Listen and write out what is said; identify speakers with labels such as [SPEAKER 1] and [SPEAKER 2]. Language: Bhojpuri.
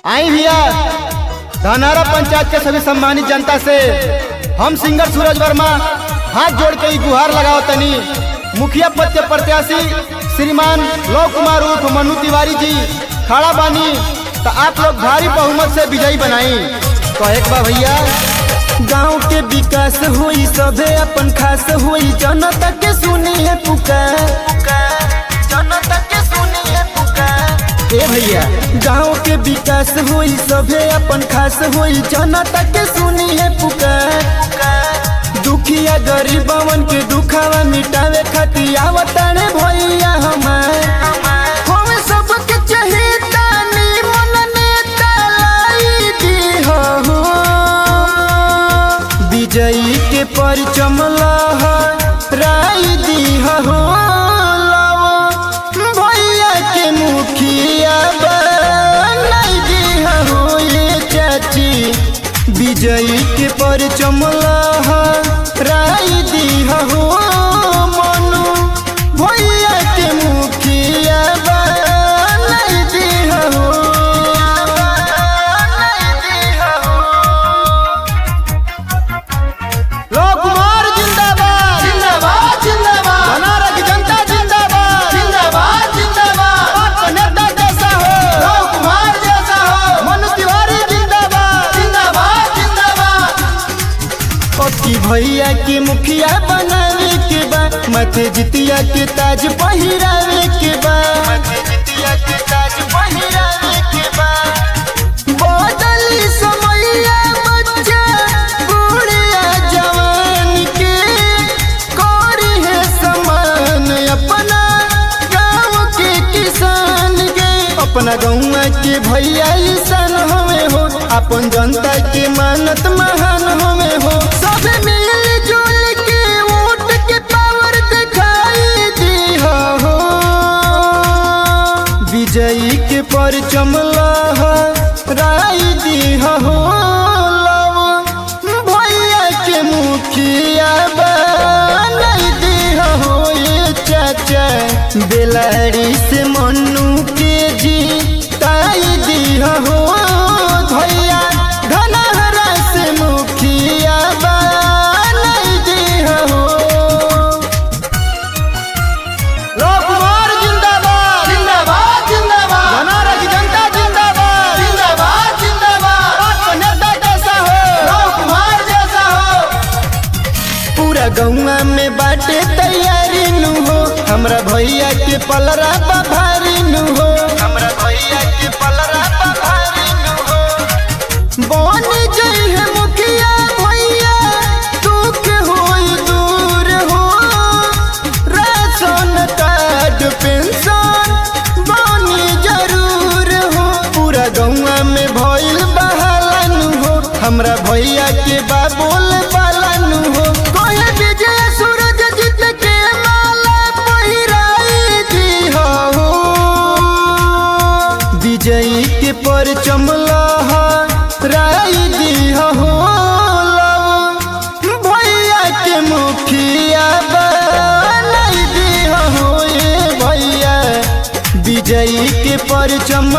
[SPEAKER 1] आई भैया धनारा पंचायत के सभी सम्मानित जनता से हम सिंगर सूरज वर्मा हाथ जोड़ के गुहार लगाओ तनी मुखिया पद के प्रत्याशी श्रीमान लव कुमार उर्फ मनु तिवारी जी खड़ा बानी तो आप लोग भारी बहुमत से विजयी बनाई। तो एक बार भैया
[SPEAKER 2] गाँव के विकास हुई सभे अपन खास हुई जनता के सुनी है पुकार, जनता के सुनी है पुकार।
[SPEAKER 1] ए भैया
[SPEAKER 2] गाँव के विकास हुई सभे अपन खास हुई जनता के सुनी है पुकार। दुखिया गरीबवन के दुखावा मिटावे खातिर आवतारे भैया हमार हमें सबके चहेता निमन नेता लाई दी हो। विजयी के परचम लहराई दी हो। भैया के मुखिया बनाई दी हो ये चाची। विजयी के परचम लहराई दी हो। मनु भैया के मुखिया बनाई दी हो।
[SPEAKER 1] लव कुमार जिंदाबाद
[SPEAKER 2] जिंदाबाद जिंदाबाद
[SPEAKER 1] धनारा की जनता जिंदाबाद
[SPEAKER 2] जिंदाबाद जिंदाबाद।
[SPEAKER 1] आपका नेता जैसा हो
[SPEAKER 2] लव कुमार जैसा हो।
[SPEAKER 1] मनु तिवारी जिंदाबाद
[SPEAKER 2] जिंदाबाद जिंदाबाद। पक्की भैया के मुखिया बनावे के बा माथे जितिया के ताज पहिरावे के बा। माथे जितिया के ताज पहिरावे के बा। बदली समैया बच्चा बूढ़िया जवान के करी है समान अपना गाँव के किसान के। अपना गाँव के भैया ईसान हमें हो अपन जनता के मानत महान हमें हो। सब मिल जुल के वोट के पावर दिखाई दी हो। विजयी के परचम लहराई दी हो। लव भैया के मुखिया बनाई दी हो ये चाचा। बेलाड़ी से मनु के जीताई दी हो। भैया धनहरा से मुखिया बनाई दी हो।
[SPEAKER 1] लव कुमार जिंदाबाद
[SPEAKER 2] जिंदाबाद जिंदाबाद
[SPEAKER 1] धनारा की जनता जिंदाबाद
[SPEAKER 2] जिंदाबाद जिंदाबाद।
[SPEAKER 1] आपका नेता जैसा हो
[SPEAKER 2] लव कुमार जैसा हो। पूरा गौवा में बाटे तैयारी नु हो। हमरा भैया के पलरा भारी नु हो। हमरा भैया के पलरा भारी नु हो। बन जई है मुखिया भैया दुख होई दूर हो। राशन कार्ड पेंशन बनी जरूर हो। पूरा गौवा में भइल बहाला नु हो। हमरा भैया के बाबुल बाला नु हो। कोई विजय सूरज जीत के माला पहिराई दी हो। विजयी के परचम लहराई दी हो। लव भैया के मुखिया बनाई दी हो ये भैया। विजयी के परचम